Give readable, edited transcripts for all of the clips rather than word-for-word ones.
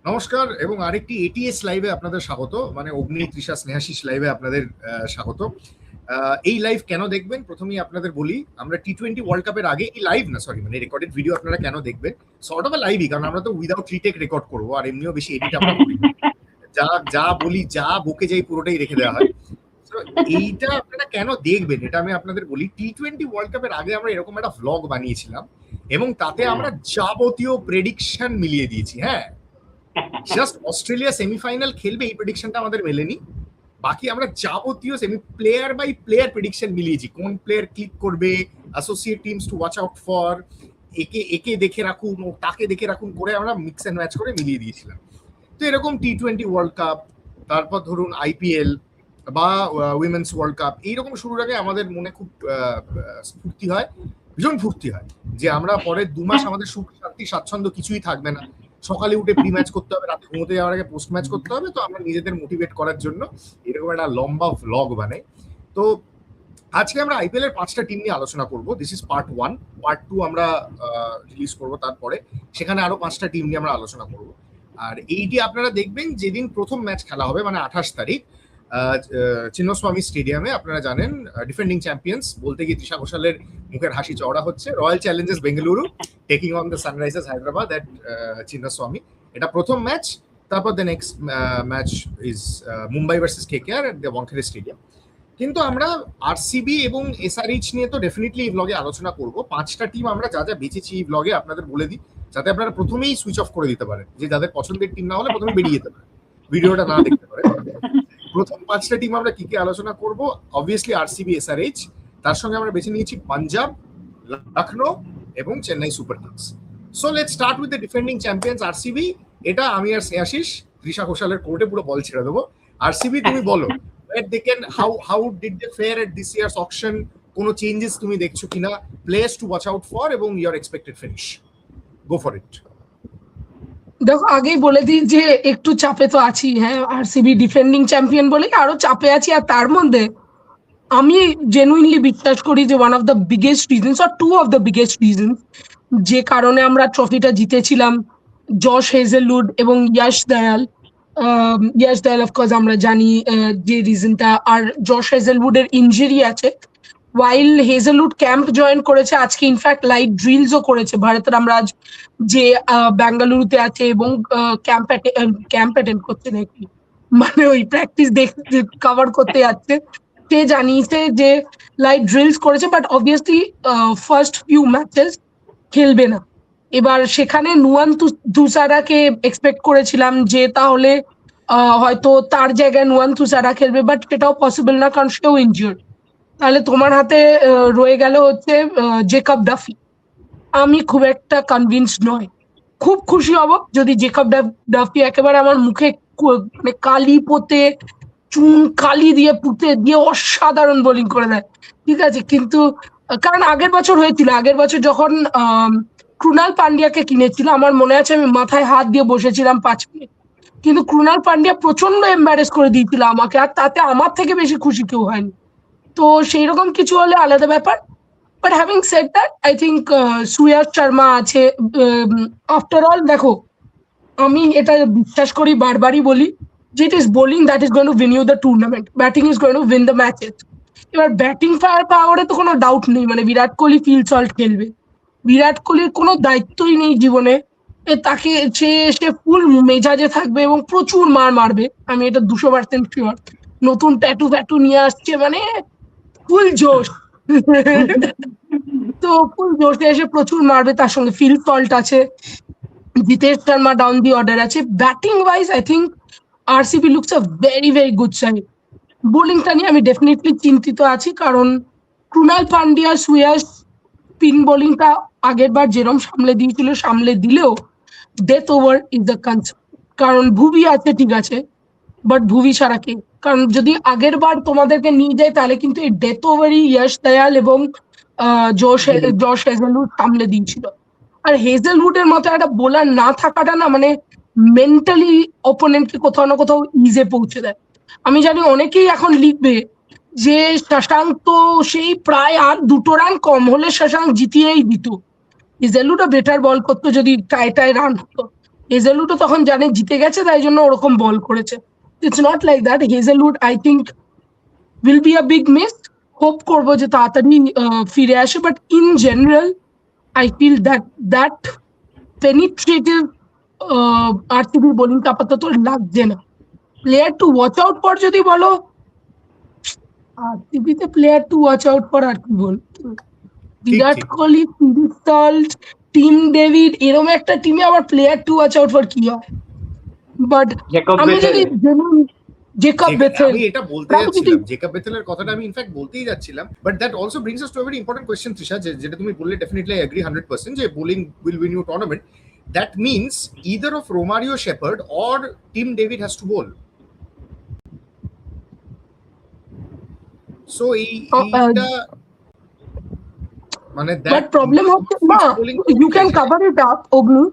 নমস্কার এবং আরেকটি এটিএস লাইভে আপনাদের স্বাগত, মানে অগ্নি তৃষা স্নেহাশিস লাইভে আপনাদের স্বাগত। এই লাইভ কেন দেখবেন প্রথমেই আপনাদের বলি, আমরা টি-20 ওয়ার্ল্ড কাপের আগে, এই লাইভ না সরি মানে রেকর্ডেড ভিডিও আপনারা কেন দেখবেন, সর্ট অফ লাইভই, কারণ আমরা তো উইদাউট রিটেক রেকর্ড করবো, আর এমনিও বেশি এডিট আমরা করি না। যা যা বলি, যা বকে যাই, পুরোটাই রেখে দেওয়া হয়। এইটা আপনারা কেন দেখবেন এটা আমি আপনাদের বলি। টি-20 ওয়ার্ল্ড কাপের আগে আমরা এরকম একটা ভ্লগ বানিয়েছিলাম এবং তাতে আমরা যাবতীয় প্রেডিকশন মিলিয়ে দিয়েছি। হ্যাঁ, জাস্ট অস্ট্রেলিয়া সেমিফাইনাল খেলবে এই প্রেডিকশনটা আমাদের মেলেনি, বাকি আমরা যাবতীয় semi player by player prediction মিলিয়েছি। কোন প্লেয়ার ক্লিক করবে, associate teams to watch out for, একে একে দেখে রাখুন ও তাকে দেখে রাখুন করে আমরা মিক্স অ্যান্ড ম্যাচ করে মিলিয়ে দিয়েছিলাম। তো এরকম টি-20 ওয়ার্ল্ড কাপ, তারপর ধরুন আইপিএল বা উইমেন্স ওয়ার্ল্ড কাপ, এইরকম শুরুর আগে আমাদের মনে খুব ফুর্তি হয়, ভীষণ ফুর্তি হয় যে আমরা পরের 2 মাস আমাদের সুখ শান্তি স্বাচ্ছন্দ্য কিছুই থাকবে না, সকালে উঠে প্রি ম্যাচ করতে হবে, রাতে ঘুমোতে যাওয়ার আগে পোস্ট ম্যাচ করতে হবে। তো আমরা নিজেদের মোটিভেট করার জন্য এরকম একটা লম্বা ভ্লগ বানাই। তো আজকে আমরা আইপিএল এর 5টা টিম নিয়ে আলোচনা করব। This is part 1। পার্ট 2 আমরা রিলিজ করব তারপরে, সেখানে আরো 5টা টিম নিয়ে আমরা আলোচনা করব। আর এইটি আপনারা দেখবেন যেদিন প্রথম ম্যাচ খেলা হবে, মানে 28 তারিখ চিন্নস্বামী স্টেডিয়ামে। আপনারা জানেন ডিফেন্ডিং চ্যাম্পিয়ন্স বলতে গিয়ে তৃষা ঘোষালের মুখের হাসি চওড়া হচ্ছে, Royal Challengers Bengaluru taking on the Sunrisers Hyderabad at Chinnaswamy. এটা প্রথম ম্যাচ। তারপর the next match is Mumbai versus KKR at the Wankhede stadium. কিন্তু আমরা আরসিবি এবং এসআরএইচ নিয়ে তো ডেফিনেটলি এই ব্লগে আলোচনা করব। 5টা টিম আমরা যা যা বেঁচেছি এই ব্লগে আপনাদের বলে দিই, যাতে আপনারা প্রথমেই সুইচ অফ করে দিতে পারেন, যে যাদের পছন্দের টিম না হলে প্রথমে বেরিয়ে যেতে পারে, ভিডিওটা না দেখতে পারে। প্রথম 5টা টিম আমরা কি কি আলোচনা করব, অবভিয়াসলি আরসিবি এসআরএইচ, তার সঙ্গে আমরা বেছে নিয়েছি পাঞ্জাব, লখনৌ এবং Chennai Super Kings. So let's start with the defending champions RCB. এটা আমি আর স্নেহাশিস তৃষা ঘোষালের কোর্টে পুরো বল ছেড়ে দেবো। আরসিবি তুমি বলো, how did they fare at this year's auction? কোনো চেঞ্জেস তুমি দেখছো কিনা, players to watch out for এবং your expected finish? Go for it. দেখো, আগেই বলে দিই যে একটু চাপে তো আছি। হ্যাঁ, আরসিবি ডিফেন্ডিং চ্যাম্পিয়ন বলে আরো চাপে আছি। আর তার মধ্যে আমি জেনুইনলি বিশ্বাস করি যে one of the biggest reasons আর two of the biggest reasons যে কারণে আমরা ট্রফিটা জিতেছিলাম, জশ হেজেলউড এবং ইয়াশ দয়াল। অফকোর্স আমরা জানি যে রিজনটা। আর জশ হেজেলউডের ইনজুরি আছে, ওয়াইল হেজেলউড ক্যাম্প জয়েন করেছে আজকে, ইনফ্যাক্ট লাইট ড্রিলসও করেছে ভারতের আমরা আজ যে বেঙ্গালুরুতে আছে এবং ক্যাম্প অ্যাটেন্ড করছে নাকি, মানে ওই প্র্যাকটিস দেখতে কভার করতে যাচ্ছে। সে জানিয়েছে যে লাইট ড্রিলস করেছে, but obviously first few matches খেলবে না। এবার সেখানে নুয়ান তুষারাকে এক্সপেক্ট করেছিলাম যে তাহলে হয়তো তার জায়গায় নুয়ান তুষারা খেলবে, বাট সেটাও পসিবল না কারণ সেও ইনজিওর্ড। তাহলে তোমার হাতে রয়ে গেল হচ্ছে জেকব ডাফি। আমি খুব একটা কনভিন্সড নয়। খুব খুশি হব যদি জেকব ডাফি একেবারে আমার মুখে মানে কালি পোতে, চুন কালি দিয়ে পুঁতে দিয়ে অসাধারণ বোলিং করে দেয়, ঠিক আছে। কিন্তু কারণ আগের বছর হয়েছিল, আগের বছর যখন ক্রুনাল পান্ডিয়াকে কিনেছিল, আমার মনে আছে আমি মাথায় হাত দিয়ে বসেছিলাম 5 মিনিট, কিন্তু ক্রুনাল পান্ডিয়া প্রচন্ড এম্বারেস করে দিয়েছিল আমাকে, আর তাতে আমার থেকে বেশি খুশি কেউ হয়নি। তো সেই রকম কিছু হলে আলাদা ব্যাপার। But having said that, I think Suyash Sharma আছে। আফটার অল দেখো, আমি এটা বিশ্বাস করি, বারবারই বলি যে it is bowling that is going to win you the tournament, batting is going to win the matches. এবার ব্যাটিং ফায়ার পাওয়ারে তো কোনো ডাউট নেই, মানে বিরাট কোহলি ফিল্ড সল্ট খেলবে। বিরাট কোহলির কোনো দায়িত্বই নেই জীবনে, তাকে সে ফুল মেজাজে থাকবে এবং প্রচুর মারবে। আমি এটা 200% শিওর। নতুন ট্যাটু নিয়ে আসছে, মানে ফুল জোশ। তো ফুল জোশে এসে প্রচুর মারবে, তার সঙ্গে ফিল্ড সল্ট আছে, Jitesh Sharma down the order আছে। Batting wise I think RCB looks a very very good side. বোলিংটা নিয়ে আমি ডেফিনেটলি চিন্তিত আছি, কারণ ক্রুনাল পান্ডিয়া সুয়াস স্পিন বোলিংটা আগের বার যেরকম সামলে দিলেও death over is the concern. কারণ ভুবি আছে ঠিক আছে, বাট ভুবি ছাড়া কে? কারণ যদি আগের বার তোমাদেরকে নিয়ে যায় তাহলে কিন্তু এই ডেথ ওভারই ইয়াশ দয়াল এবং জশ হেজেলউড সামলে দিয়েছিল। আর হেজেলউডের মতো একটা বোলার না থাকাটা না, মানে মেন্টালি অপোনেন্টকে কোথাও না কোথাও ইজে পৌঁছে দেয়। আমি জানি অনেকেই এখন লিখবে যে শশাঙ্ক তো সেই প্রায় আর 2 রান কম হলে শশাঙ্ক জিতিয়েই দিত, হেজেলউডও বেটার বল করতো যদি টাই রান হতো। হেজেলউডও তখন জানে জিতে গেছে, তাই জন্য ওরকম বল করেছে। It's not like that. Hazlewood I think will be a big miss. Hope করবো যে তাড়াতাড়ি ফিরে আসে, but in general I feel that penetrative RCB bowling আপাতত লাগছে না। Player to watch out for যদি বলো, আরসিবিতে player to watch out for আর কি বল, Virat Kohli, Salt, Tim David, এরকম একটা টিমে আবার player to watch out for কি হয়? বাট আমি যদি জেকব বেথেল, আমি এটা বলতে যাচ্ছিলাম, জেকব বেথেলের কথাটা আমি ইনফ্যাক্ট বলতেই যাচ্ছিলাম, but that also brings us to a very important question Trisha, যেটা তুমি বললে ডেফিনেটলি আই এগ্রি 100% যে bowling will win you tournament. That means either of Romario Shepherd or Tim David has to bowl. So এইটা মানে but problem হচ্ছে না, you can cover it up again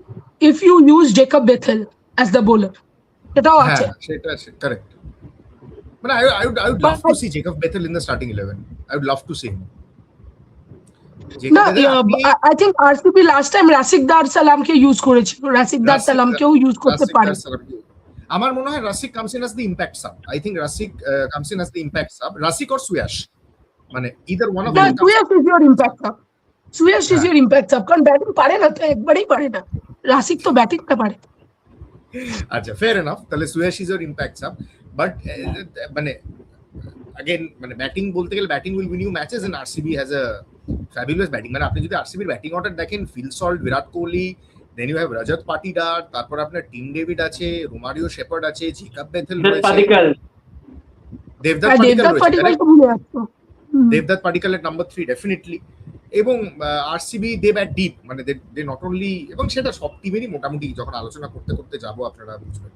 if you use Jacob Bethell as the bowler, এটাও আছে। সেটা আছে, correct. মানে I would love to see Jacob Bethel in the starting 11. I would love to see him. না, I think RCB last time রাসিক দার সালামকে use করেছিল, রাসিক দার সালামকেও ইউজ করতে পারে। আমার মনে হয় রাসিক comes in as the impact sub. I think রাসিক comes in as the impact sub. রাসিক or Suyash, মানে either one of them. Suyash is your impact sub. Suyash is your impact sub, কারণ ব্যাটিং পারে না তো, একবারেই পারে না। রাসিক তো ব্যাটিংটা পারে। আচ্ছা, ফেয়ার এনাফ, তাহলে Suyash is your impact sub. But মানে again মানে ব্যাটিং বলতে গেলে batting will win you matches and RCB has a fabulous batting. মানে আপনি যদি আরসিবির ব্যাটিং অর্ডার দেখেন, Phil Salt, Virat Kohli, then you have Rajat Patidar, তারপর আপনার টিম ডেভিড আছে, রোমারিও শেপার্ড আছে, জেকব বেথেল রয়েছে, দেবদত্ত পাডিক্কাল এট নাম্বার 3 ডেফিনেটলি। এবং আরসিবি দে ব্যাট ডিপ, মানে দে নট অনলি, এবং সেটা সব টিমেরই মোটামুটি, যখন আলোচনা করতে করতে যাবো আপনারা বুঝবেন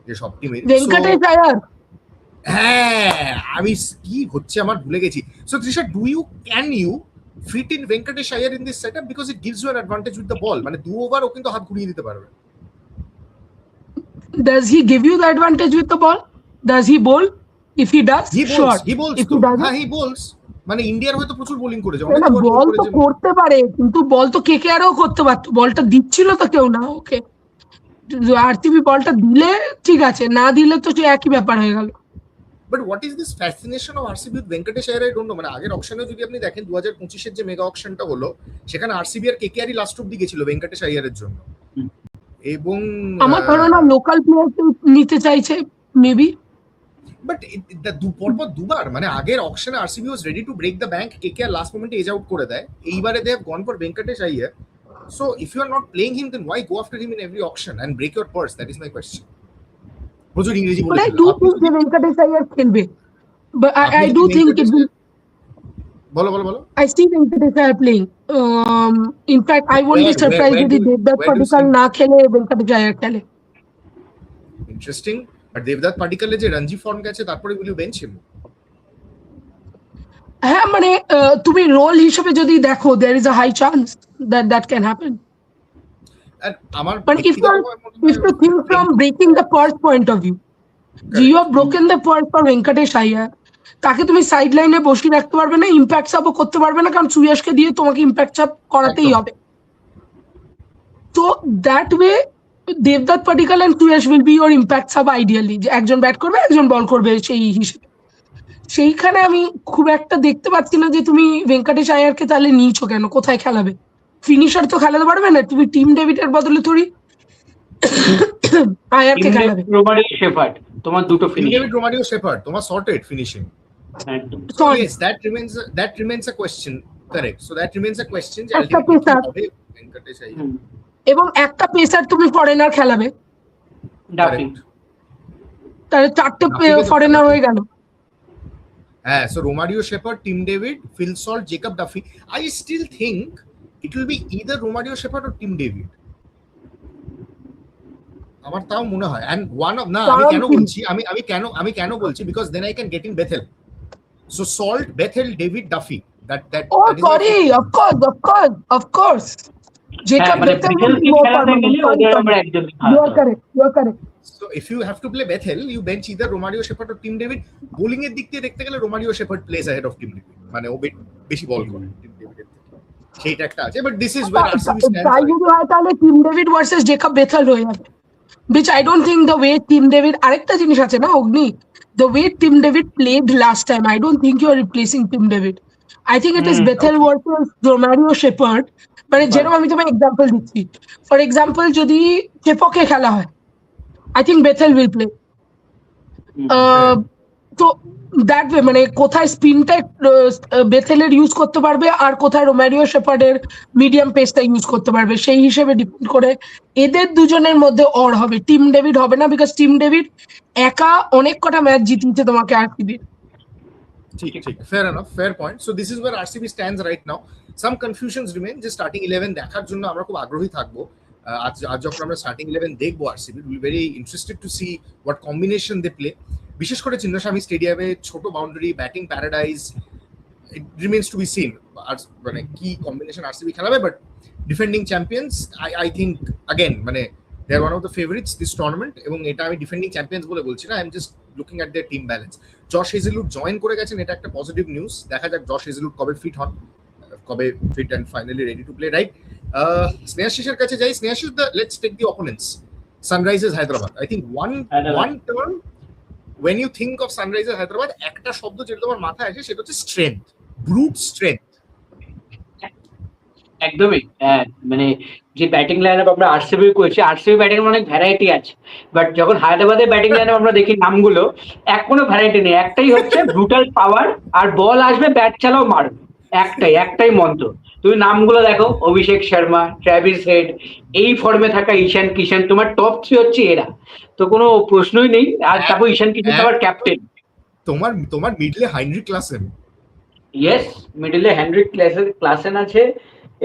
যে সব টিমের। ভেঙ্কটেশ আয়ার, হ্যাঁ আমি কি হচ্ছে আমার ভুলে গেছি। So Trisha, can you fit in Venkatesh Iyer in this setup because it gives you an advantage with the ball? মানে 2 ওভার ও কিন্তু হাত ঘুরিয়ে দিতে পারবে। Does he give you the advantage with the ball? Does he bowl? If he does, sure. He bowls. হ্যাঁ, he bowls। মানে ইন্ডিয়ার হয়তো প্রচুর বোলিং করেছে, না বল তো করতে পারে, কিন্তু বল তো কেকেআরও করতে পারতো, বলটা দিচ্ছিল তো কেউ না ওকে। আরসিবি বলটা দিলে ঠিক আছে, না দিলে তো একই ব্যাপার হয়ে গেল। But what is this fascination of RCB with Venkatesh Iyer? I don't know. মানে আগের অকশনে যদি আপনি দেখেন 2025 এর যে মেগা অকশনটা হলো, সেখানে আরসিবি আর কেকেআরই লাস্ট অবধি গেছিল ভেঙ্কটেশ আইয়ারের জন্য। এবং আমার ধারণা লোকাল প্লেয়ার নিতে চাইছে মেবি। বাট পরপর দুবার, মানে আগের অকশনে RCB was ready to break the bank, KKR last মোমেন্টে এজ আউট করে দেয়। এইবারে they have gone for Venkatesh Iyer. So if you are not playing him, then why go after him in every auction and break your purse? That is my question. প্রচুর ইংরেজি বলে, I do think যে ভেঙ্কটেশ আইয়ার খেলবে, but I do think it will. বলো। I see Venkatesh Iyer playing. In fact, I won't be surprised if Devdutt Padikkal না খেলে Venkatesh Iyer খেলে। Interesting. But Devdutt Padikkal যে রঞ্জি ফর্ম গেছে, তারপরে will you bench him? হ্যাঁ, মানে তুমি রোল হিসেবে যদি দেখো, there is a high chance that can happen. But if you think from breaking the purse point of view, you have broken the purse for Venkatesh Iyer, তাকে তুমি side লাইনে বসিয়ে রাখতে পারবে না, ইম্প্যাক্ট সাপও করতে পারবে না, কারণ সুয়াশকে দিয়ে তোমাকে ইম্প্যাক্ট সাপ করাতেই হবে। তো দ্যাট ওয়ে দেবদত্ত Padikkal and Suyash will be your impact sub ideally, যে একজন ব্যাট করবে একজন বল করবে সেই হিসেবে। সেইখানে আমি খুব একটা দেখতে পাচ্ছি না যে তুমি ভেঙ্কটেশ আয়ারকে তাহলে নিয়েছো কেন, কোথায় খেলাবে? ফিনিশার তো খেলাতে পারবে না, তুমি টিম ডেভিডের বদলে থোড়ি আয়ারকে খেলাবে। রোমারিও শেপার্ড, তোমার দুটো ফিনিশ, ডেভিড রোমারিও শেপার্ড, তোমার sorted finishing. So yes, that remains a question. Correct. So that remains a question. এবং একটা পেসার তুমি ফরেনার খেলাবে, তাহলে 4টে ফরেনার হয়ে গেল। হ্যাঁ, so Romario Shepherd, Tim David, Phil Salt, Jacob Duffy. I still think it will be either Romario Shepherd or Tim David. আমার তাও মনে হয়, and one of, না আমি কেন বলছি because then I can get in Bethel. So Salt, Bethel, David, Duffy. That oh that sorry, of course Jacob Bethel will be more permanent. You are correct. So if you have to play Bethel, you bench either Romario Shepherd or Tim David. Bowling এর দিক থেকে দেখতে গেলে Romario Shepherd plays ahead of Tim David, মানে ও বেশি বল করে Tim David এর থেকে, সেইটা একটা আছে। But this is where RCB stands. তাই যদি হয় তাহলে Tim David versus Jacob Bethel হয়ে যাবে। which I don't think the way Team David আরেকটা জিনিস আছে না অগ্নি, the way Team David played last time, I don't think you are replacing Team David. I think it is Bethel versus Romario Shepherd. মানে যেরকম আমি তোমায় example দিচ্ছি, for example যদি চেপকে খেলা হয়, I think Bethel will play. তো that way মানে কোথায় স্পিনটা বেথেলের ইউজ করতে পারবে আর কোথায় রোমারিও শেপার্ডের মিডিয়াম পেসটা ইউজ করতে পারবে, সেই হিসেবে ডিপেন্ড করে এদের দুজনের মধ্যে অর হবে, টিম ডেভিড হবে না, বিকজ টিম ডেভিড একা অনেক কটা ম্যাচ জিতিয়েছে তোমাকে আরসিবি। ঠিক ঠিক, fair enough, fair point. So this is where RCB stands right now. Some confusions remain, যে স্টার্টিং 11 দেখার জন্য আমরা খুব আগ্রহী থাকবো। আজ যখন আমরা স্টার্টিং 11 দেখবো RCB, will very interested to see what combination they play. বিশেষ করে চিন্নাস্বামী স্টেডিয়ামে ছোট boundary, batting paradise, it remains to be seen আর মানে কি কম্বিনেশন আরসিবি খেলাবে। But defending champions, I think again মানে they are one of the favourites this tournament, এবং এটা আমি ডিফেন্ডিং চ্যাম্পিয়ন্স বলে বলছি না, I am just looking at their team balance. Josh Hazlewood join করে গেছেন, এটা একটা পজিটিভ নিউজ। দেখা যাক জশ হেজেলউড কবে ফিট হন, কবে fit and finally ready to play, right? স্নেহাশিসের কাছে যাই। Snehashis, let's take the opponents, Sunrisers Hyderabad. I think one term when you think of Sunrisers Hyderabad, একটা শব্দ যেটা তোমার মাথায় আসে সেটা হচ্ছে স্ট্রেংথ, ব্রুট স্ট্রেংথ। একদমই, মানে যে ব্যাটিং লাইনআপ আমরা আরসিবি করেছি, আরসিবি ব্যাটিং এর অনেক ভ্যারাইটি আছে, বাট যখন হায়দ্রাবাদের ব্যাটিং লাইনআপ আমরা দেখি নামগুলো, এক কোনো ভ্যারাইটি নেই, একটাই হচ্ছে ব্রুটাল পাওয়ার, আর বল আসবে ব্যাট চালাও মারবে, একটাই মন্ত্র। তুমি নামগুলো দেখো, অভিষেক শর্মা, ট্র্যাভিস হেড, এই ফর্মে থাকা ঈশান কিষান, তোমার টপ 3 হচ্ছে এরা, তো কোনো প্রশ্নই নেই। আর তারপর ঈশান কিষান আবার ক্যাপ্টেন। তোমার মিডলে হাইনরিক ক্লাসেন, ইয়েস, মিডলে হেনরিক ক্লাসেন আছে,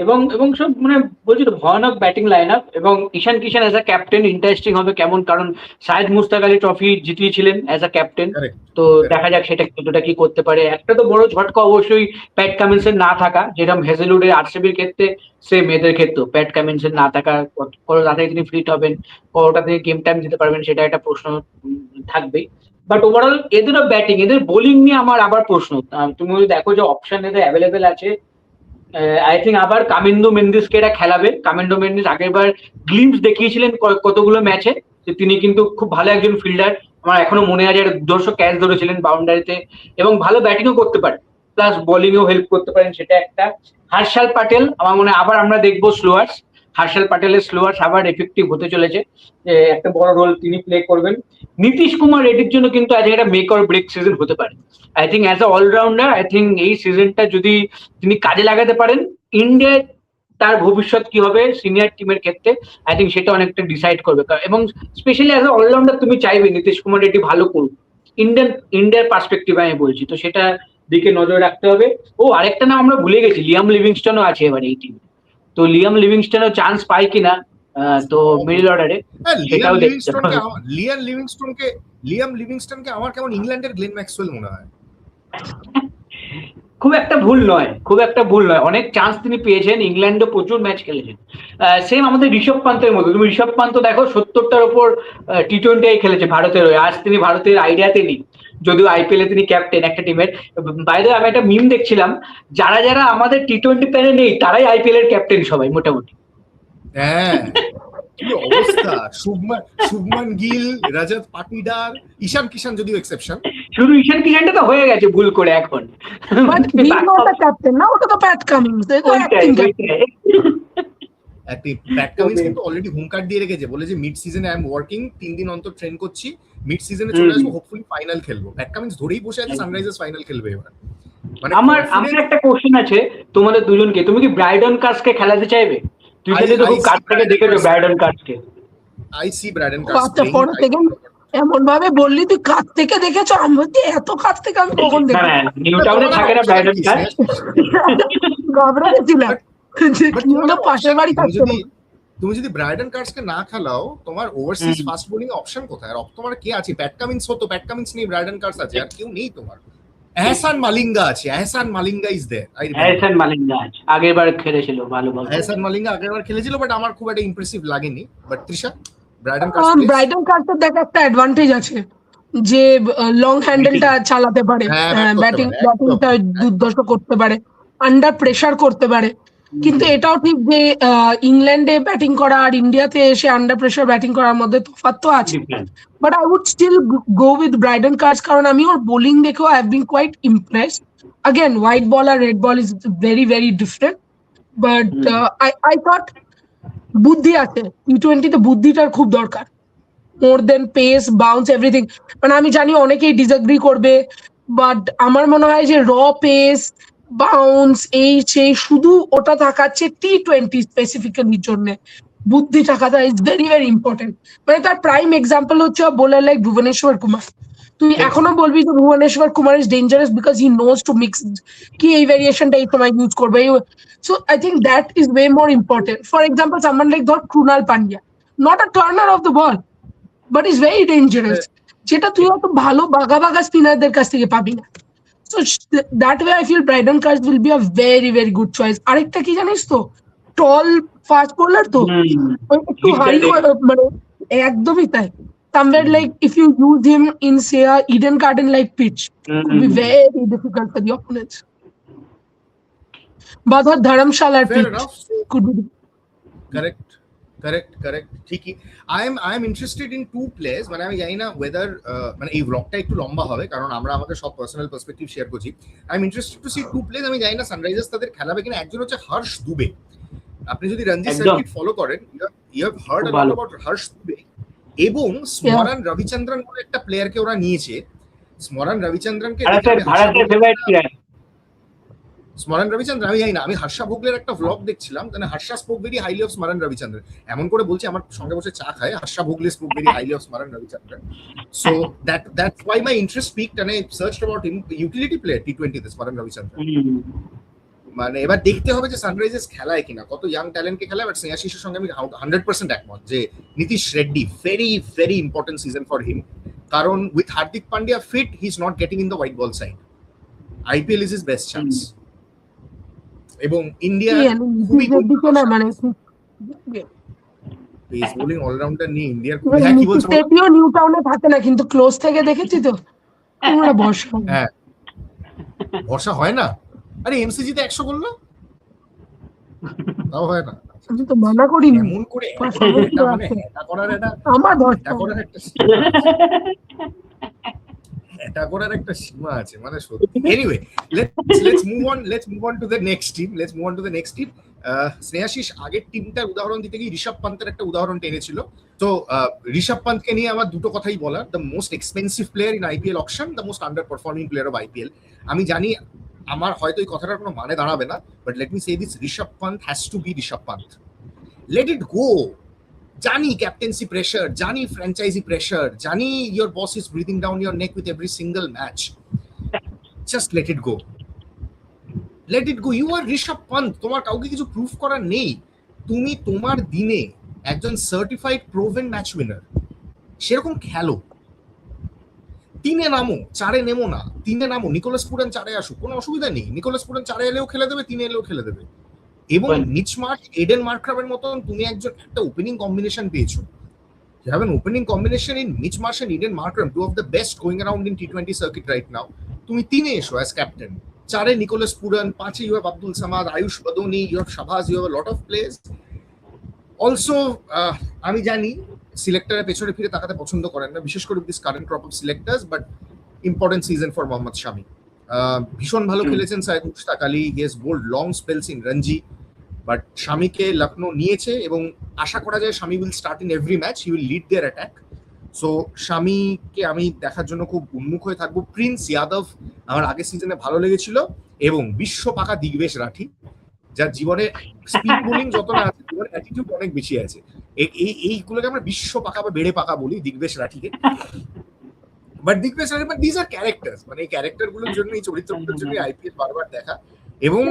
এবং সব মানে বলছি তো ভয়ানক ব্যাটিং লাইন আপ। এবং Ishan Kishan as a captain interesting হবে কেমন, কারণ শাহেদ মুস্তাক আলী ট্রফি জিতিয়েছিলেন অ্যাজ আ ক্যাপ্টেন, তো দেখা যাক সেটা কতটা কি করতে পারে। একটা তো বড় ঝটকা অবশ্যই প্যাট কামিন্সের না থাকা, যেরকম হেজেলউডের আরসিবির ক্ষেত্রে সেম এদের ক্ষেত্রেও প্যাট কামিন্সের না থাকা, কত তাড়াতাড়ি তিনি ফিট হবেন, কতটা তিনি গেম টাইম দিতে পারবেন, সেটা একটা প্রশ্ন থাকবেই। বাট ওভারঅল এদেরও ব্যাটিং, এদের বোলিং নিয়ে আমার আবার প্রশ্ন। তুমি যদি দেখো যে অপশন এদের অ্যাভেলেবেল আছে, আই থিঙ্ক আবার কামিন্দু মেন্দিসকে এটা খেলাবে। কামিন্দু মেন্দিস আগেরবার গ্লিমস দেখিয়েছিলেন কতগুলো ম্যাচে, যে তিনি কিন্তু খুব ভালো একজন ফিল্ডার, আমার এখনো মনে আছে 200 ক্যাচ ধরেছিলেন বাউন্ডারিতে, এবং ভালো ব্যাটিংও করতে পারেন, প্লাস বোলিংও হেল্প করতে পারেন, সেটা একটা। হর্ষাল প্যাটেল, আমার মনে হয় আবার আমরা দেখবো স্লোয়ার্স, হর্ষাল প্যাটেলের স্লোয়ার্স আবার এফেক্টিভ হতে চলেছে, একটা বড় রোল তিনি প্লে করবেন। নীতিশ কুমার রেড্ডির জন্য কিন্তু আজ একটা মেক অর ব্রেক সিজন হতে পারে। I think as a allrounder, I think এই সিজনটা যদি তিনি কাজে লাগাতে পারেন, ইন্ডিয়ার তার ভবিষ্যৎ কি হবে সিনিয়র টিমের ক্ষেত্রে, আই থিঙ্ক সেটা অনেকটা ডিসাইড করবে। এবং স্পেশালি অ্যাজ আ অলরাউন্ডার তুমি চাইবে নীতিশ কুমার রেড্ডি ভালো করুক, ইন্ডিয়ার পার্সপেক্টিভ আমি বলছি, তো সেটা দিকে নজর রাখতে হবে। ও আরেকটা নাম আমরা ভুলে গেছি, লিয়াম লিভিংস্টনও আছে এবার এই টিমে, তো লিয়াম লিভিংস্টনও চান্স পায় কিনা, তো মিডল অর্ডারে সেটাও দেখতে হবে। লিয়াম লিভিংস্টনকে আমার কেমন ইংল্যান্ডের গ্লেন ম্যাক্সওয়েল মনে হয়। খুব একটা ভুল নয়, অনেক চান্স তিনি পেয়েছেন, ইংল্যান্ডে প্রচুর ম্যাচ খেলেছেন। সেম আমাদের ঋষভ পান্তের মতো, তুমি ঋষভ পান্ত দেখো 70টার উপর টি20 খেলেছে ভারতের হয়ে, আজ তিনি ভারতের আইডিয়াতে নেই, যদিও আইপিএল এ তিনি ক্যাপ্টেন একটা টিমের। বাইরে আমি একটা মিম দেখছিলাম, যারা আমাদের টি20 প্যানে নেই তারাই আইপিএল এর ক্যাপ্টেন সবাই মোটামুটি। হ্যাঁ, কি অবস্থা! শুভমান গিল, রজত পাটিদার, ঈশান কিষান যদিও এক্সেপশন, শুধু ঈশান কিষানটা তো হয়ে গেছে ভুল করে এখন, but he not a captain না, ওটা তো প্যাট কামিন্স, প্যাট কামিন্স কিন্তু অলরেডি হুমকার দিয়ে রেখেছে, বলে যে মিড সিজনে আই এম ওয়ার্কিং, 3 দিন অন্তর ট্রেন করছি, মিড সিজনে চলে আসবো, হোপফুলি ফাইনাল খেলবো। প্যাট কামিন্স ধরেই বসে আছে সানরাইজার্স ফাইনাল খেলবে এবার। মানে আমার একটা কোশ্চেন আছে তোমাদের দুজনকে, তুমি কি ব্রাইডন কার্সকে খেলাতে চাইবে? তুই সেটা তো খুব কাছ থেকে দেখেছো ব্রাইডন কার্সকে। আই সি ব্রাইডন কার্স এমন ভাবে বললি তুই কাছ থেকে দেখেছো, আমি বলছি এত কাছ থেকে আমি কখন দেখি, নিউ টাউনে থাকে না ব্রাইডন কার্স, ঘাবড়েছিলাম যে কি হলো, পাশের বাড়ি থাকছে। তুমি যদি ব্রাইডন কার্সকে না খেলাও, তোমার ওভারসিজ ফাস্ট বোলিং অপশন কোথায়? আর তোমার কে আছে? প্যাট কামিন্স হতো, প্যাট কামিন্স নেই, ব্রাইডন কার্স আছে, আর কেউ নেই তোমার। এহসান মালিঙ্গা আছে, এহসান মালিঙ্গা ইজ দেয়ার। এহসান মালিঙ্গা আছে, আগেরবার খেলেছিল ভালো। এহসান মালিঙ্গা আগেরবার খেলেছিল, বাট আমার খুব একটা ইমপ্রেসিভ লাগেনি। বাট তৃষা, ব্রাইডন কার্সের দেখা একটা অ্যাডভান্টেজ আছে, যে লং হ্যান্ডেলটা চালাতে পারে, ব্যাটিংটা দুর্দর্শ করতে পারে, আন্ডার প্রেসার করতে পারে, কিন্তু এটাও ঠিক যে ইংল্যান্ডে ব্যাটিং করা আর ইন্ডিয়াতে এসে আন্ডার প্রেসার ব্যাটিং করার মধ্যে তফাৎ তো আছে। Different. But I would still go with Brydon Carse, কারণ আমি ওর বোলিং দেখেও I have been quite impressed. Again, white ball আর red ball is very, very different. But I thought বুদ্ধি আছে, T20 তে বুদ্ধিটার খুব দরকার, মোর দেন পেস, বাউন্স, এভরিথিং। মানে আমি জানি অনেকেই ডিসএগ্রি করবে, বাট আমার মনে হয় যে র পেস, বাউন্স, এই সেই শুধু ওটা থাকাচ্ছে T20 স্পেসিফিক্যালির জন্য, বুদ্ধি থাকাটা ইজ ভেরি ভেরি ইম্পর্টেন্ট। মানে তার প্রাইম এক্সাম্পল হচ্ছে বোলার লাইক ভুবনেশ্বর কুমার। তুই এখনো বলবি যে Bhuvneshwar Kumar is dangerous because he knows to mix, কি এই ভেরিয়েশনটা এই সময় ইউজ করবে। So I think that is way more important. For example someone like ধর Krunal Pandya, not a turner of the ball but is very dangerous, যেটা তুই অত ভালো বাঘা বাঘা স্পিনারদের কাছ থেকে পাবি না। So that way I feel Brydon Carse will be a very very good choice. আরেকটা কি জানিস তো, টল ফাস্ট বোলার তো, একটু হাই, মানে একদমই তাই। Somewhere like if you use him in say a Eden Garden like pitch, it would be very difficult for the opponents. But what Dharamshala Fair pitch enough. could be. Correct. ঠিকই। I am interested in two players, মানে আমি জানি না whether মানে এই ব্লগটা একটু লম্বা হবে কারণ আমরা আমাদের সব পার্সোনাল পার্সপেক্টিভ শেয়ার করছি। I am interested to see two players, আমি জানি না সানরাইজার্স তাদের খেলাবে কিনা। একজন হচ্ছে হর্ষ দুবে। আপনি যদি রঞ্জি সার্কিট ফলো করেন, you have heard a lot about Harsh Dubey. এবং স্মরণ রবিচন্দ্রন বলে একটা প্লেয়ারকে ওরা নিয়েছে। স্মরণ রবিচন্দ্রনকে ভারতের ফেভারিট প্লেয়ার স্মরণ রবিচন্দ্রন, আমি জানি না, আমি হর্ষা ভোগলের একটা ভ্লগ দেখছিলাম, মানে Harsha spoke very highly of স্মরণ রবিচন্দ্রন, এমন করে বলছে আমার সঙ্গে বসে চা খায়, Harsha Bhogle spoke very highly of স্মরণ Ravichandran. So that's why my interest peaked and I searched about him, utility player T20 তে স্মরণ রবিচন্দ্রন। মানে এবার দেখতে হবে যে সানরাইজার্স খেলায় কিনা, কত ইয়াং ট্যালেন্টকে খেলায়। বাট স্নেহাশিসের সঙ্গে আমি 100% একমত যে Nitish Reddy very very important season for him, কারণ with Hardik Pandya fit he is not getting in the white ball side. IPL is his best chance. এবং ইন্ডিয়া খুবই মানে পেস বোলিং অলরাউন্ডার নিয়ে ইন্ডিয়ার খুবই, হ্যাঁ কি বলছো? তেপিও নিউ টাউনে থাকে না, কিন্তু ক্লোজ থেকে দেখেছি তো, আমরা বর্ষা, হ্যাঁ বর্ষা হয় না। আরে এমসিজি তে 100 করলো, তাও হয় না। আমি তো মানা করিনি, এমন করে এটা মানে এটা করার আমার এটা করার একটা সীমা আছে, মানে সত্যি। Anyway, let's move on to the next team. Snehashish আগের টিমটার উদাহরণ দিতে গিয়ে ঋষভ পান্তের একটা উদাহরণ টেনেছিল। তো ঋষভ পান্তকে নিয়ে আমার দুটো কথাই বলার। The most expensive player in IPL auction, the most under performing player of IPL। আমি জানি আমার হয়তো এই কথাটার কোনো মানে দাঁড়াবে না, but let me say this, Rishabh Pant has to be Rishabh Pant. Let it go. জানি ক্যাপ্টেন্সি প্রেশার, জানি ফ্র্যাঞ্চাইজি প্রেশার, জানি your boss is breathing down your neck with every single match. Just let it go. Let it go. You are Rishabh Pant, তোমার কাউকে কিছু proof করার নেই। তুমি তোমার দিনে একজন সার্টিফাইড প্রোভেন ম্যাচ উইনার, সেরকম খেলো। 3-এ নামো, 4-এ নেমো না, 3-এ নামো। নিকোলাস পুরান 4-এ আসুক, কোনো অসুবিধা নেই। নিকোলাস পুরান 4-এ এলেও খেলে দেবে, 3-এ এলেও খেলে দেবে। এবং মিচ মার্শ, এডেন মার্করামের মতন তুমি একটা ওপেনিং কম্বিনেশন পেয়েছো। You have an opening combination in Mitch Marsh and Eden Markram, two of the best going around in T20 circuit right now. তুমি 3-এ এসো as captain, 4-এ Nicholas Pooran, 5-এ you have Abdul Samad, Ayush Badoni, you have Shabaz, you have a lot of players. Also, আমি জানি সিলেক্টরের পেছনে ফিরে তাকাতে পছন্দ করেন না, বিশেষ করে this current crop of selectors, but important season for Mohammed Shami. ভীষণ ভালো খেলেছেন Syed Mushtaq Ali, he has bowled long spells in Ranji, but শামিকে লখনৌ নিয়েছে এবং আশা করা যায় Shami will start in every match, he will lead their attack. So শামিকে আমি দেখার জন্য খুব উন্মুখ হয়ে থাকবো। প্রিন্স যাদব আমার আগের সিজনে ভালো লেগেছিল, এবং বিশ্ব পাকা দিগ্বেশ রাঠি, যার জীবনে স্পিন বোলিং যত না আছে, জীবনে অ্যাটিটিউড অনেক বেশি আছে। এইগুলোকে আমরা বিশ্ব পাকা বা বেড়ে পাকা বলি দিগ্বেশ রাঠিকে। But Digvesh Rathi, but this are characters, মানে এই ক্যারেক্টারগুলোর জন্য, এই চরিত্রগুলোর জন্য IPL বারবার দেখা। এবং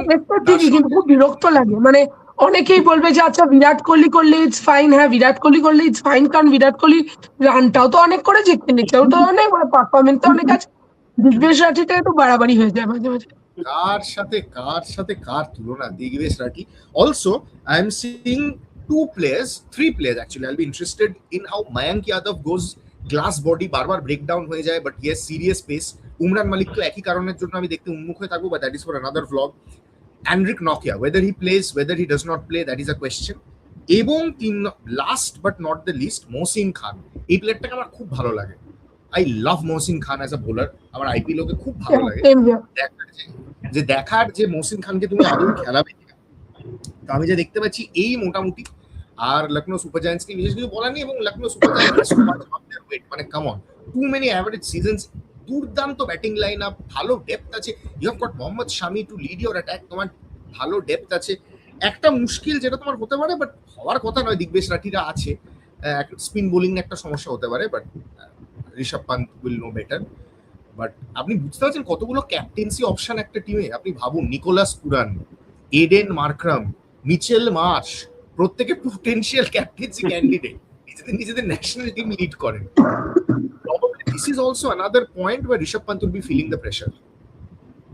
খুব বিরক্ত লাগে, মানে অনেকেই বলবে যে আচ্ছা বিরাট কোহলি করলে ইটস ফাইন, হ্যাঁ বিরাট কোহলি করলে ইটস ফাইন, কারণ বিরাট কোহলি রানটাও তো অনেক করে, জিততে নিচেও তো অনেক, মানে পারফরমেন্স তো অনেক আছে। দিগ্বেশ রাঠিটা একটু বাড়াবাড়ি হয়ে যায় মাঝে মাঝে। কার সাথে কার তুলনা Digvesh Rathi. Also I am seeing 3 players actually. I'll be interested in how Mayank Yadav goes glass body, বারবার ব্রেকডাউন হয়ে যায়, but yes serious pace. Umran Malik তো একই কারণের জন্য আমি দেখতে উন্মুখ হয়ে থাকবো, but that is for another vlog. Henrik Nokia, whether he plays, whether he does not play, that is a question. এবং last but not the least Mohsin Khan, এই প্লেয়ারটাকে আমার খুব ভালো লাগে। I love Mohsin Khan as a bowler, আমার আইপিএল ওকে খুব ভালো লাগে। দেখার যে মহসিন খানকে তুমি আদৌ খেলাবে, তো আমি যে দেখতে পাচ্ছি এই মোটামুটি। আর লখনৌ সুপার জায়ান্টসকে বিশেষ কিছু বলার নেই, এবং লখনৌ সুপার জায়ান্টস মানে come on, too many average seasons, দুর্দান্ত ব্যাটিং লাইন আপ, ভালো ডেপথ আছে। You have got Mohammed Shami to lead your attack, তোমার ভালো ডেপথ আছে। একটা মুশকিল যেটা তোমার হতে পারে, বাট হওয়ার কথা নয়, দিগ্বেশ রাঠিরা আছে, স্পিন বোলিং একটা সমস্যা হতে পারে, but Rishabh Pant will know better. But আপনি বুঝতে পারছেন কতগুলো ক্যাপ্টেন্সি অপশন একটা টিমে। আপনি ভাবুন, Nicholas Pooran, Aiden Markram, Mitchell Marsh, প্রত্যেকে পোটেনশিয়াল ক্যাপ্টেন্সি ক্যান্ডিডেট, নিজেদের ন্যাশনাল টিম লিড করেন। This is also another point where Rishabh Pant will be feeling the pressure,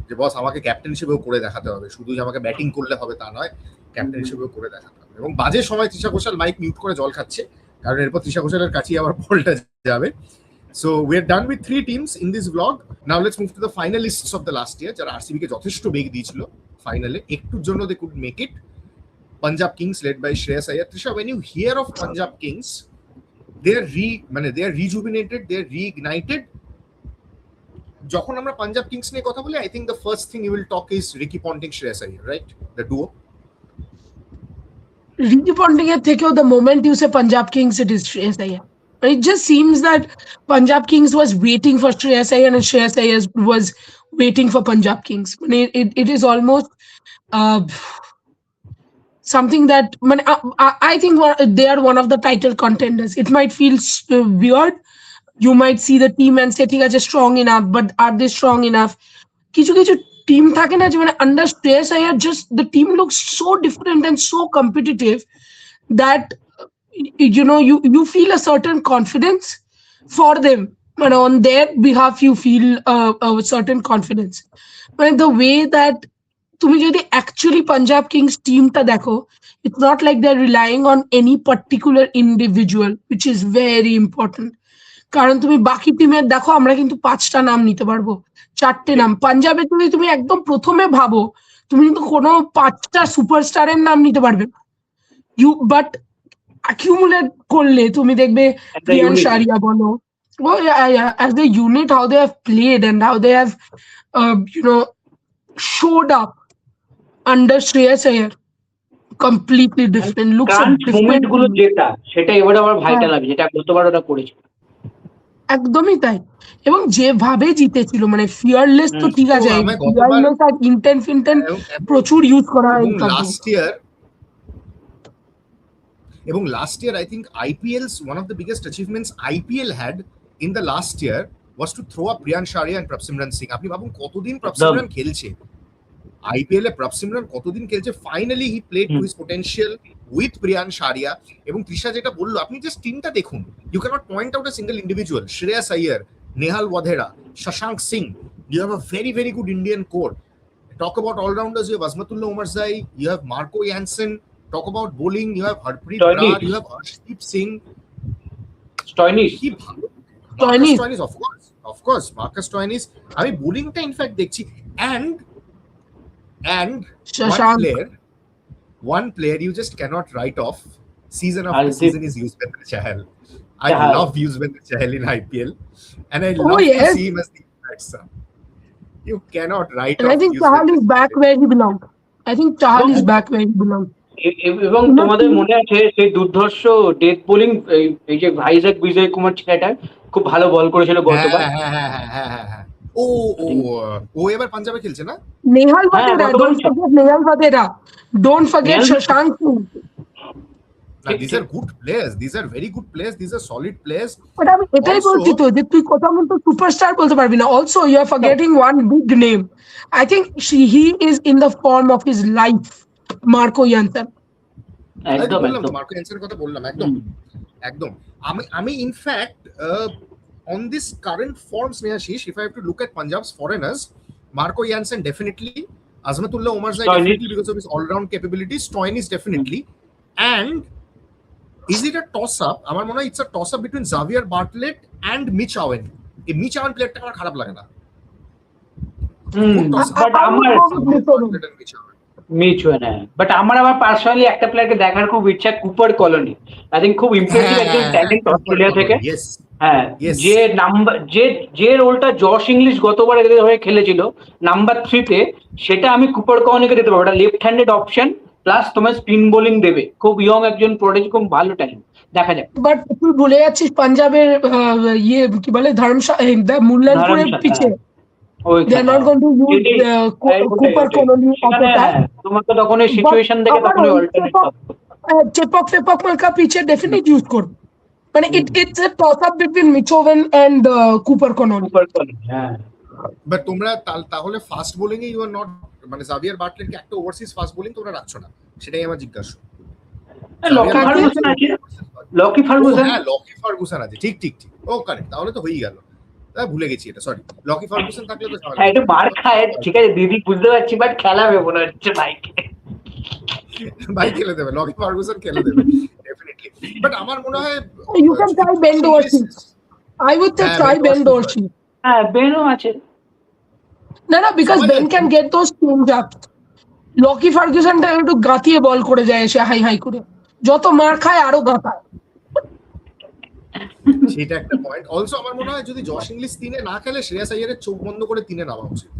যে বস আমাকে ক্যাপ্টেন হিসেবেও করে দেখাতে হবে, শুধু যে আমাকে ব্যাটিং করলে হবে তা নয়, ক্যাপ্টেন হিসেবেও করে দেখাতে হবে। এবং বাজে সময় তৃষা ঘোষাল মাইক মিউট করে জল খাচ্ছে, কারণ এরপর তৃষা ঘোষালের কাছেই আবার বলটা যাবে। So we are done with 3 teams in this vlog. Now let's move to the finalists of the last year, যারা আরসিবি কে যথেষ্ট বেগ দিয়েছিল ফাইনালে, একটুর জন্য they could make it. Punjab Kings led by Shreyas Iyer. Trisha, when you hear of Punjab Kings, they are rejuvenated, they are reignited. যখন আমরা Punjab Kings নিয়ে কথা বলি, I think the first thing you will talk is Ricky Ponting, Shreyas Iyer, right? The duo. Ricky Ponting এর থেকেও the moment you say Punjab Kings, it is Shreyas Iyer. It just seems that Punjab Kings was waiting for Shreyas Iyer and Shreyas Iyer was waiting for Punjab Kings. It is almost something that I think they are one of the title contenders. It might feel weird. You might see the team and say, "ঠিক আছে, strong enough," but are they strong enough? কিছু team থাকে না যে মানে under Shreyas Iyer, just the team looks so different and so competitive that you feel a certain confidence for them. But on their behalf, you feel a certain confidence. But the way that তুমি যদি actually Punjab Kings teamটা দেখো, it's not like they're relying on any particular individual, which is very important. কারণ তুমি বাকি টিমের দেখো, আমরা কিন্তু 5টা নাম নিতে পারবো, 4টে নাম। পাঞ্জাবে তুমি একদম প্রথমে ভাবো, তুমি কিন্তু কোনো 5টা সুপারস্টারের নাম নিতে পারবে না। বাট অ্যাকিউমুলেট করলে তুমি দেখবে প্রিয়ান শারিয়া বলো, as the unit, how they have played and how they have showed up under Shreyas Iyer, completely different, looks a different moment গুলো যেটা, সেটা এবারে আমার ভাইটাল লাগে, যেটা গতবার ওরা করেছে। একদমই তাই। এবং যেভাবে জিতেছিল, মানে ফিয়ারলেস তো ঠিক আছে, ফিয়ারলেস আর ইন্টেন্ট প্রচুর ইউজ করা হয় last year. I think IPL's one of the biggest achievements IPL had in the last year was to throw up Priyan Sharia and Prabsimran Singh. আপনি ভাবুন কতদিন Prabsimran খেলছে IPL এ, Prabsimran কতদিন খেলছে। Finally he played to his potential with Priyansh Arya. এবং তৃষা যেটা বললো, আপনি জাস্ট টিমটা দেখুন, you can't point out a single individual. Shreyas Iyer, Nehal Wadhera, Shashank Singh, you have a very very good Indian core. Talk about all-rounders, you have Azmatullah Omarzai, you have Marco Jansen. Talk about bowling, you have Harpreet Brar, you have Arshdeep Singh, Stoinis, of course, Marcus Stoinis. আমি বোলিংটা in fact দেখছি, and one player you just cannot write off season after season is Yuzvendra Chahal. I love Yuzvendra Chahal in IPL, and I love to see him as the impact star. You cannot write off. I think Chahal is back where he belongs. এবং তোমাদের মনে আছে সেই দুর্ধর্ষ death bowling, এই যে ভাইজাক বিজয় কুমার ছেলেটা খুব ভালো বল করেছিল গতবার। ও এবার পাঞ্জাবে খেলছে না? Nehal Wadhera, don't forget Shashank Singh. These are good players, these are very good players, these are solid players. But আমি এটাই বলছি তো, যে তুই কথা মতো সুপারস্টার বলতে পারবি না। Also you are forgetting one big name. I think he is in the form of his life, Marco Jansen. Marco জেনসেনের কথা বললাম, একদম। আমি in fact on this current form, Snehashish, if I have to look at Punjab's foreigners, Marco Jansen definitely, Azmatullah Omarzai definitely because of his all-round capabilities, Stoinis definitely, and is it a toss-up? আমার মনে হয় it's a toss-up between Xavier Bartlett and Mitch Owen. এই Mitch Owen প্লেয়ারটা আমার খারাপ লাগে না। Miss হয় না, বাট আমার আবার পার্সোনালি একটা প্লেয়ারকে দেখার খুব ইচ্ছা, কুপার কলোনি। আই থিঙ্ক খুব ইমপ্রেসিভ একজন ট্যালেন্ট অস্ট্রেলিয়া থেকে। ইয়েস হ্যাঁ, Yes. যে রোলটা জশ ইংলিশ গতবার এদের হয়ে খেলেছিল নাম্বার 3 তে, সেটা আমি কুপার কলোনিকে দিতে পারবো। ওটা লেফট হ্যান্ডেড অপশন, প্লাস তোমার স্পিন বোলিং দেবে। খুব ইয়ং একজন প্রোডিজি, খুব ভালো ট্যালেন্ট, দেখা যাক। বাট তুই ভুলে যাচ্ছিস পাঞ্জাবের ইয়ে কি বলে মুল্লানপুরের ধরমশালা, পিছে ওই they are not going to use Cooper Colony অতটা। তোমাকে তখন এই সিচুয়েশন দেখে তখন অল্টারনেট চেপক ফেপক মার্কা পিছে ডেফিনেট ইউজ করবে। মানে it's a toss up between Mitchoven and Cooper Colony. Cooper কলোনি। হ্যাঁ, বাট তোমরা তাহলে ফাস্ট বোলিং এ ইউ আর নট, মানে জাভিয়ার বাটলারকে একটা ওভারসিজ ফাস্ট বোলিং তোমরা রাখছো না, সেটাই আমার জিজ্ঞাসা। লকি ফার্গুসন আছে, লকি ফার্গুসন। হ্যাঁ, লকি ফার্গুসন আছে, ঠিক ঠিক ঠিক, ও কারেক্ট, তাহলে তো হয়েই গেল। ভুলে গেছি এটা, সরি। লকি ফার্গুসন থাকলে তো ঝামেলা। হ্যাঁ, একটু মার খায়, ঠিক আছে দিদি, বুঝতে পারছি, বাট খেলাবে মনে হচ্ছে ভাইকে। ভাই খেলে দেবে, লকি ফার্গুসন খেলে দেবে ডেফিনেটলি। বাট আমার মনে হয় You can try Ben Dorsey. I would say try Ben Dorsey. হ্যাঁ, বেনও আছে। না because Ben can get those change ups. Lockie ফার্গুসনটা একটু গাতিয়ে বল করে যায় এসে হাই হাই করে, যত মার খায় আরো গাতায়। সেটা একটা পয়েন্ট। অলসো আমার মনে হয় যদি জশ ইংলিশ 3-এ না খেলে, শ্রেয়াস আইয়ারের চোখ বন্ধ করে 3-এ নামা উচিত।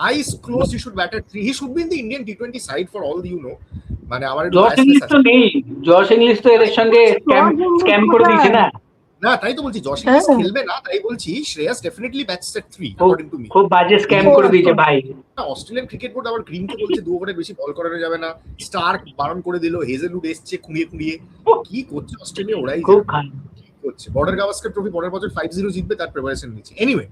Eyes closed, he should bat at 3. He should be in the Indian T20 side for all you know. মানে আমার একটু জশ ইংলিশ তো নেই, জশ ইংলিশ তো এদের সঙ্গে স্ক্যাম করে দিয়েছে না। না, তাই তো বলছি জশ ইংলিশ খেলবে না, তাই বলছি Shreyas definitely bats at 3 according to me. খুব বাজে স্ক্যাম করে দিয়েছে ভাই। অস্ট্রেলিয়ান ক্রিকেট বোর্ড আবার গ্রিনকে বলছে 2 ওভারের বেশি বল করানো যাবে না, স্টার্ক বারণ করে দিল, হেজেলউড এসছে খুঁড়িয়ে কি করছে অস্ট্রেলিয়া, ওরাই খুব খারাপ করছে। বর্ডার গাভাস্কর ট্রফি পরের বছর 5-0 জিতবে, তার প্রিপারেশন নিচ্ছে। Anyway,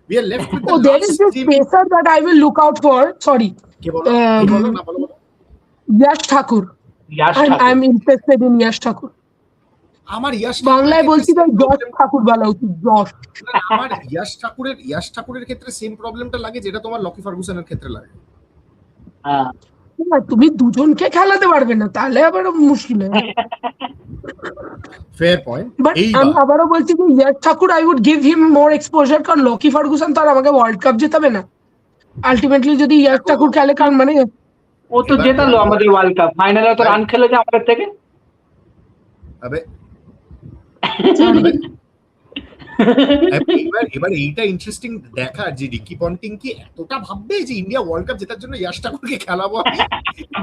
we are left with the Oh, there is last this team. pacer that I will look out for. Sorry, কে বলো না বলো। Yash Thakur. I'm interested in Yash Thakur. আমার ইয়াশ বাংলায় বলছি তাই জশ ঠাকুর বলা উচিত, জশ। আমার ইয়াশ ঠাকুরের ক্ষেত্রে সেম প্রবলেমটা লাগে যেটা তোমার লকি ফার্গুসনের ক্ষেত্রে লাগে। হ্যাঁ, তুমি দুজনকে খেলাতে পারবে না, তাহলে আবার মুশকিল। Fair point. বাট আমি আবারও বলছি যে Yash Thakur I would give him more exposure, কারণ লকি ফার্গুসন তো আর আমাকে ওয়ার্ল্ড কাপ জেতাবে না আলটিমেটলি যদি ইয়াশ ঠাকুর খেলে। কারণ মানে ও তো জেতালো আমাদের ওয়ার্ল্ড কাপ, ফাইনালে তো রান খেলেছে আমাদের থেকে। এবার এইটা ইন্টারেস্টিং দেখার যে রিকি পন্টিং কি এতটা ভাববে যে ইন্ডিয়া ওয়ার্ল্ড কাপ জেতার জন্য ইয়াশ ঠাকুরকে খেলাবো আমি।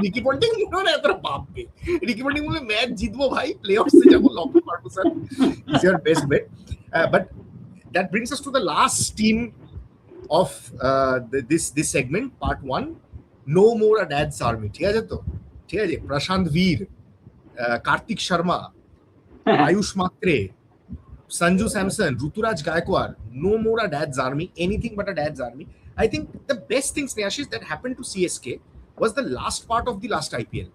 রিকি পন্টিং মনে হয় এতটা ভাববে। রিকি পন্টিং বলে ম্যাচ জিতবো ভাই, প্লে অফসে যাবো, Lockie Ferguson is your best bet. But that brings us to the last team of this segment, part 1, no more a dad's army. ঠিক আছে তো, ঠিক আছে। প্রশান্ত Veer, Kartik Sharma, Ayush Mhatre, Sanju Samson, Ruturaj Gaikwad, no more a dad's army, anything but a dad's army. I think the best thing, Snehashish, that happened to CSK was the last part of the last IPL.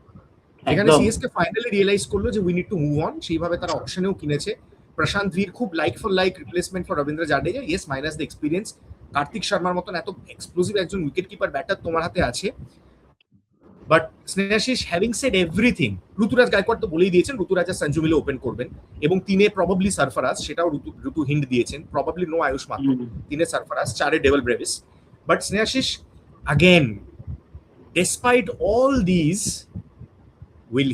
এখানে CSK finally realize করলো যে we need to move on, সেইভাবে তারা অকশনেও কিনেছে। প্রশান্ত বীর খুব like for like replacement for Rabindra Jadeja, yes minus the experience. Kartik শর্মার মতন এত এক্সপ্লোসিভ একজন উইকেট কিপার ব্যাটার তোমার হাতে আছে। But Snehashis, having said everything, Ruturaj Gaikwad তো বলেই দিয়েছেন ঋতুরাজ আর সঞ্জু মিলে ওপেন করবেন, এবং 3-এ প্রবাবলি সারফরাজ, সেটাও ঋতু হিন্ট দিয়েছেন। প্রবাবলি নো আয়ুষ মাত্র, 3-এ সারফরাজ, 4-এ Dewald Brevis. But Snehashis, again, despite all these, will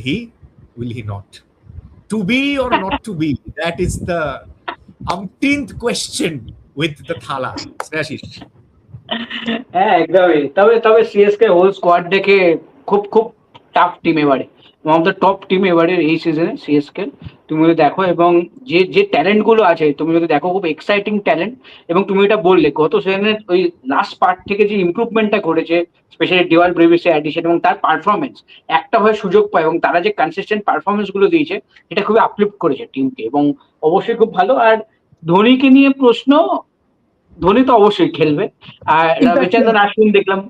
he not? To be or not to be? That is the umpteenth question with the thala. Snehashish. হ্যাঁ, একদমই। তবে সিএসকে হোল স্কোয়াড দেখে খুব tough team এবারে, one of the top team এবারে এই সিজনে CSK. তুমি যদি দেখো, এবং যে ট্যালেন্ট গুলো আছে তুমি যদি দেখো, খুব এক্সাইটিং ট্যালেন্ট। এবং তুমি এটা বললে গত সিজনের ওই লাস্ট পার্ট থেকে যে ইমপ্রুভমেন্টটা ঘটেছে, স্পেশালি ডেওয়াল ব্রেভিসের অ্যাডিশন এবং তার পারফরমেন্স, একটা হয়ে সুযোগ পায় এবং তারা যে কনসিস্টেন্ট পারফরমেন্স গুলো দিয়েছে, এটা খুবই আপলিফ্ট করেছে টিমকে, এবং অবশ্যই খুব ভালো। আর ধোনিকে নিয়ে প্রশ্ন, ধোনি তো অবশ্যই খেলবে। আর রবিচন্দ্রন অশ্বিন দেখলাম,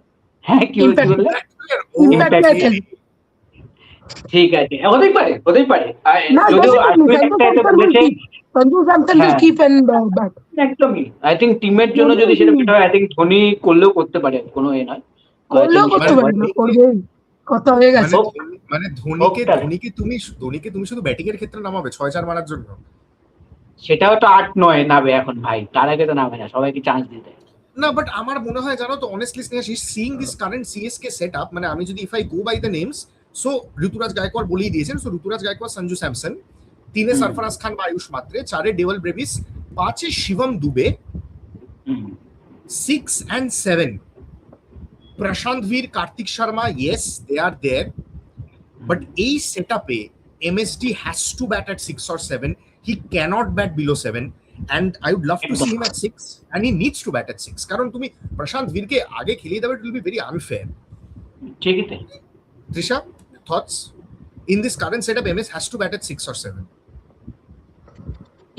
হ্যাঁ কি বলছি বললে, ঠিক আছে, হতেই পারে। যদিও অশ্বিন একটা বলেছে একদমই, আই থিঙ্ক টিমের জন্য যদি সেটা ফিট হয়, আই থিঙ্ক ধোনি করলেও করতে পারে, কোনো এ নয়। মানে ধোনিকে তুমি শুধু ব্যাটিং এর ক্ষেত্রে নামাবে 6-4 মারার জন্য? সেটাও তো 8-9 নামে এখন ভাই, তার আগে তো নামে না, সবাইকে চান্স দিতে। না, বাট আমার মনে হয় জানো তো honestly Snehashis, seeing this current CSK set up, মানে আমি যদি if I go by the names, so Ruturaj Gaikwad বলেই দিয়েছেন, সো ঋতুরাজ গায়কোয়াড়, সঞ্জু স্যামসন, 3 সরফরাজ খান বা Ayush Mhatre, 4 Dewald Brevis, 5 Shivam Dube, 6 and 7 Prashant Veer, Kartik Sharma, yes they are there, but এই সেটআপে MSD has to bat at 6 or 7, he cannot bat below 7, and I would love to see him at 6, and he needs to bat at 6, কারণ তুমি প্রশান্ত বীরকে আগে খেলিয়ে দেবে, it will be very unfair. ঠিকই তাই। Trisha, thoughts? In this current setup, MS has to bat at 6 or 7.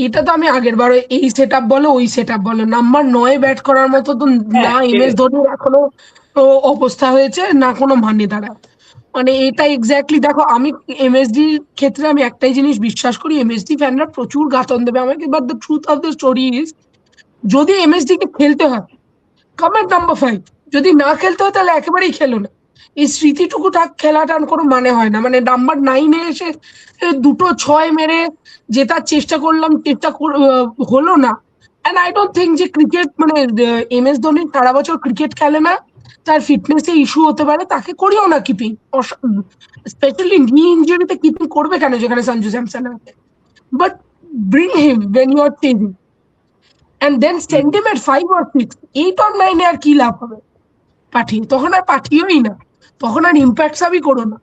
এটা তো আমি আগের বার এই সেট আপ বলো ওই সেট আপ বলো, নাম্বার 9 ব্যাট করার মতো তো না এমএস ধোনির এখনো অবস্থা হয়েছে, না কোনো মানে দাঁড়ায়। মানে এটা এক্স্যাক্টলি দেখো, আমি এমএসডির ক্ষেত্রে আমি একটাই জিনিস বিশ্বাস করি, এমএসডি ফ্যানরা প্রচুর গাতন দেবে আমাকে, but the truth of the story is, যদি এমএসডি কে খেলতে হয় কাম এট নাম্বার 5, যদি না খেলতে হয় তাহলে একেবারেই খেলো না। এই স্মৃতিটুকু খেলাটার কোনো মানে হয় না। মানে নাম্বার 9-এ এসে 2-6 মেরে জেতার চেষ্টা করলাম, হলো না। অ্যান্ড আই ডোন্ট থিঙ্ক যে ক্রিকেট মানে এমএস ধোনি সারা বছর ক্রিকেট খেলে না, তার ফিটনেসে ইস্যু হতে পারে, তাকে করিও না কিপিং, স্পেশালি নি ইনজুরিতে কিপিং করবে কেন যেখানে সঞ্জু স্যামসন আছে? But bring him when you are chasing and then send him at 5 or 6, 8 or 9 আর কি লাভ হবে পাঠিয়ে? তখন আর পাঠিয়েই না, তখন আর ইম্প্যাক্ট সাবই করো না।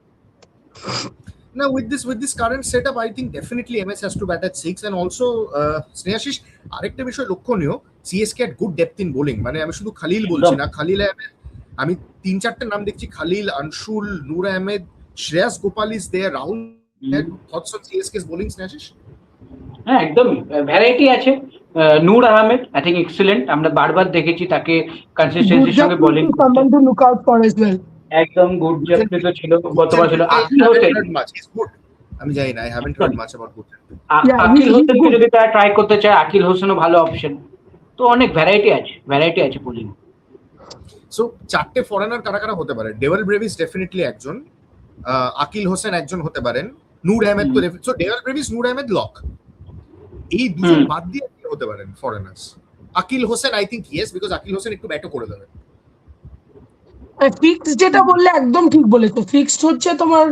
Now with this current setup, I think definitely MS has to bat at 6, and also Snehashis আরেকটা বিষয় লক্ষণীয়, CSK at good depth in bowling, মানে আমি শুধু খালিল বলছি না, খালিল আহমেদ, আমি 3-4টে নাম দেখছি, খালিল, আনসুল, নূর Ahmed, Shreyas Gopal is there, Rahul, thoughts on CSK's bowling, Snehashis? হ্যাঁ একদম ভ্যারাইটি আছে। নূর আহমেদ আই থিঙ্ক এক্সিলেন্ট, আমরা বারবার দেখেছি তাকে কনসিস্টেন্সির সঙ্গে বোলিং করতে, look out for as well. একদম গুড জাফরি ছিল, গতবার ছিল। আকিল হোসেন, আমি জানি না, I haven't heard much about good. Aqil হোসেনকে যদি তারা ট্রাই করতে চায়, আকিল হোসেনও ভালো অপশন। তো অনেক ভ্যারাইটি আছে বোলিং। সো 4টে ফরেনার কারা কারা হতে পারে? ডেভেল ব্রেভিস ডেফিনেটলি একজন, আকিল হোসেন একজন হতে পারেন, নূর আহমেদ তো, so Dewald Brevis, Noor Ahmad lock. এই দুজন বাদ দিয়ে কি হতে পারেন foreigners? Akeal Hosein I think yes, because Akeal Hosein একটু ব্যাটও করে দেবে। ফিক্স যেটা বললে একদম ঠিক বলেছো, ফিক্সড হচ্ছে তোমার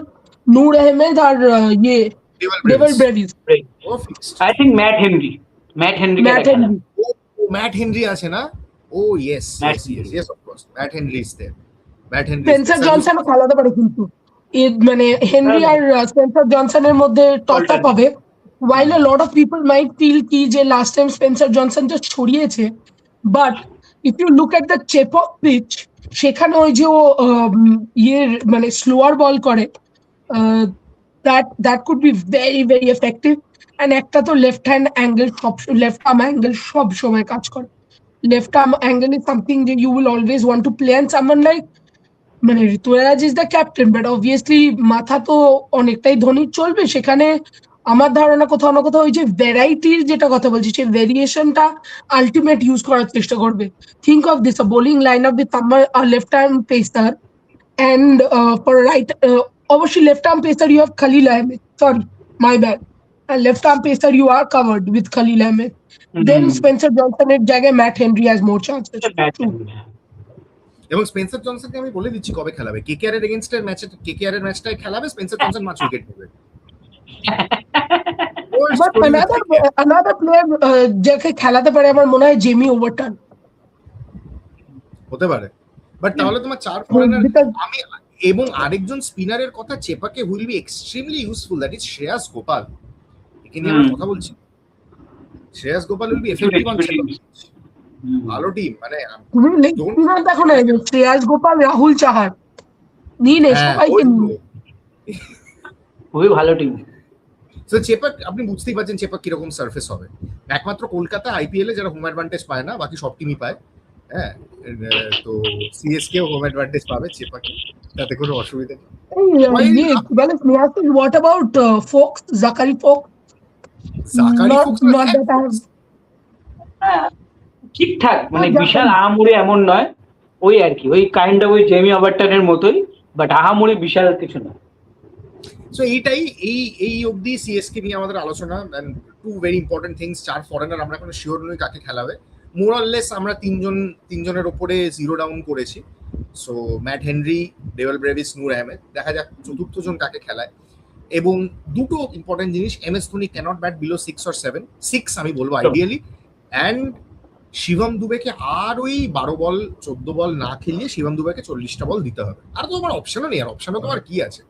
নূর আহমেদ আর ডেভেল ব্রেভিস। ও fixed. I think Matt Henry ও ম্যাট হেনরি আছে না? Oh yes of course, Matt Henry is there. Matt Henry, Spencer জনসনও খেলাতে পারে, কিন্তু মানে হেনরি আর স্পেন্সার জনসনের মধ্যে টপ হবে। While a lot of people might feel ki je last time Spencer Johnson just ছড়িয়েছে, but if you look at the Chepauk pitch, সেখানে ওই যে মানে স্লোয়ার বল করে, that could be very very effective. and একটা তো left hand angle, left arm angle সব সময় কাজ করে। Left arm angle is something that you will always want to play, and someone like মানে Ruturaj is the captain, but obviously মাথা তো অনেকটাই ধোনির চলবে সেখানে। আমার ধারণা কোথাও না কোথাও ওই যে ভ্যারাইটির যেটা কথা বলছি, সেই ভেরিয়েশনটা আলটিমেট ইউজ করার চেষ্টা করবে। Think of this, bowling line up with left arm pacer and for right, অবশ্যই left arm pacer you have Khaleel Ahmed, sorry my bad, left arm pacer you are covered with Khaleel Ahmed, then Spencer জনসনের জায়গায় Matt Henry has more chances. এবং Spencer জনসনকে আমি বলে দিচ্ছি কবে খেলাবে, KKR এর এগেইনস্ট এর ম্যাচে, কেকেআর এর ম্যাচটায় খেলাবে, স্পেন্সার জনসন 5 উইকেট নেবে। But another player যাকে খেলাতে পারে আমার মনে হয় জেমি ওভারটন হতে পারে, বাট তাহলে তোমার 4 ফরেনার। আমি এবং আরেকজন স্পিনারের কথা চেপাকে will be extremely useful, that is Shreyas Gopal. এখানে আমরা কথা বলছি, Shreyas Gopal will be effective on Chepauk. ভালো টিম, মানে তুমি স্পিনার দেখো না, শ্রেয়াস গোপাল, রাহুল চাহার, নিয়ে সবাইকে নিয়ে খুবই ভালো টিম। সো চেপাক আপনি বুঝতেই পারছেন চেপাক কিরকম সারফেস হবে। একমাত্র কলকাতা আইপিএল এ যারা হোম অ্যাডভান্টেজ পায় না, বাকি সব টিমই পায়। হ্যাঁ, তো সিএসকে হোম অ্যাডভান্টেজ পাবে চেপাকে, তাতে কোনো অসুবিধা নেই। What about Fox, Zachary Fox? ঠিকঠাক, মানে বিশাল আহামরি এমন নয়, ওই আর কি, ওই কাইন্ড অফ ওই জেমি ওভারটনের মতোই, বাট আহামরি বিশাল কিছু না। সো এইটাই এই অবধি সিএসকে নিয়ে আমাদের আলোচনা। And two very important things, 4 foreigner, আমরা এখন শিওর নই কাকে খেলাবে। মোর অর লেস আমরা তিনজনের ওপরে 0 ডাউন করেছি। So Matt Henry, Dewald Brevis, Noor Ahmad, দেখা যাক চতুর্থ জন কাকে খেলায়। এবং দুটো ইম্পর্টেন্ট জিনিস, MS Dhoni can't bat below 6 or 7, 6 আমি বলবো আইডিয়ালি, অ্যান্ড শিবম দুবেকে আর ওই 12 বল 14 বল না খেলিয়ে শিবম দুবেকে 40টা বল দিতে হবে। আর তো আমার অপশনও নেই, আর অপশনও তো আর কি আছে।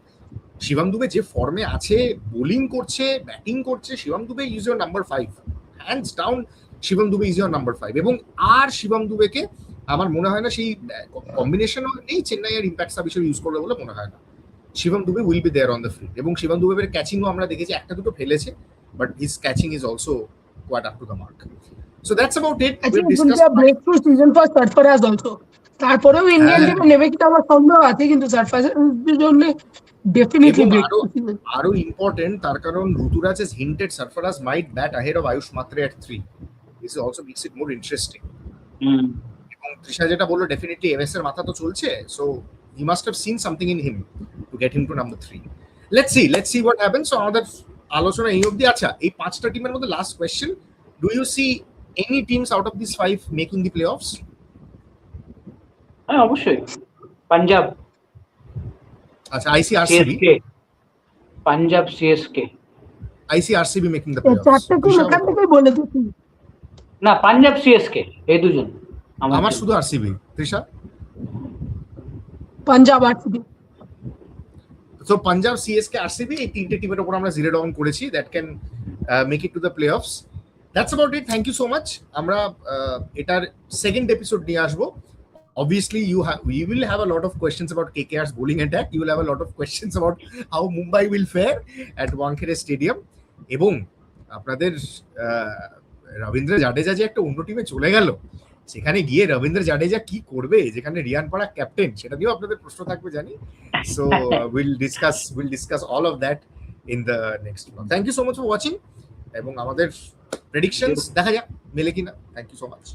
শিবম দুবে যে ফর্মে আছে, বোলিং করছে, ব্যাটিং করছে, Shivam Dubey is your number 5, hands down Shivam Dubey is your number 5। এবং আর শিবম দুবেকে আমার মনে হয় না সেই কম্বিনেশনও নেই চেন্নাই আর ইম্প্যাক্ট সাব হিসেবে ইউজ করবে বলে মনে হয় না। Shivam Dubey will be there on the field, এবং শিবম দুবের ক্যাচিংও আমরা দেখেছি, একটা দুটো ফেলেছে, but his catching is also quite up to the mark. So that's about it. We've discussed breakthrough season for Sarfaraz also. তারপরেও ইন্ডিয়ান টিমে নেবে কিনা আমার সন্দেহ আছে, কিন্তু সারফরাজের জন্য ডেফিনেটলি আরো ইম্পর্টেন্ট, তার কারণ ঋতুরাজ has hinted Sarfaraz might bat ahead of Ayush Matre at 3. This also makes it more interesting. এবং তৃষা যেটা বললো, ডেফিনেটলি MS এর মাথা তো চলছে, so he must have seen something in him to get him to number 3. Let's see what happens. So আমাদের আলোচনা এই অবধি। আচ্ছা, এই 5টা টিমের মধ্যে last question, do you see any teams out of these 5 making the playoffs? হ্যাঁ, অবশ্যই। পাঞ্জাব, আচ্ছা, ICRCB, Punjab, CSK, ICRCB making the playoffs. চারটে টিম এখান থেকেই বলে দিচ্ছি। না, পাঞ্জাব, CSK এই দুজন। আমার শুধু RCB। Trisha? Punjab, RCB। So Punjab, CSK, RCB এই তিনটে টিমের উপর আমরা 0 ডাউন করেছি, that can make it to the playoffs. That's about it. Thank you so much. আমরা এটার সেকেন্ড এপিসোড নিয়ে আসবো। Obviously we will have a lot of questions about KKR's bowling attack. You will have a lot of questions about how Mumbai will fare at Wankhede Stadium. এবং আপনাদের রবীন্দ্র জাডেজা যে একটা অন্য টিমে চলে গেল, সেখানে গিয়ে রবীন্দ্র জাডেজা কি করবে, যেখানে রিয়ান পাড়া ক্যাপ্টেন, সেটা নিয়েও আপনাদের প্রশ্ন থাকবে জানি। So we'll discuss all of that in the next one. Thank you so much for watching, এবং আমাদের প্রেডিকশনস দেখা যাক মেলে কিনা। Thank you so much.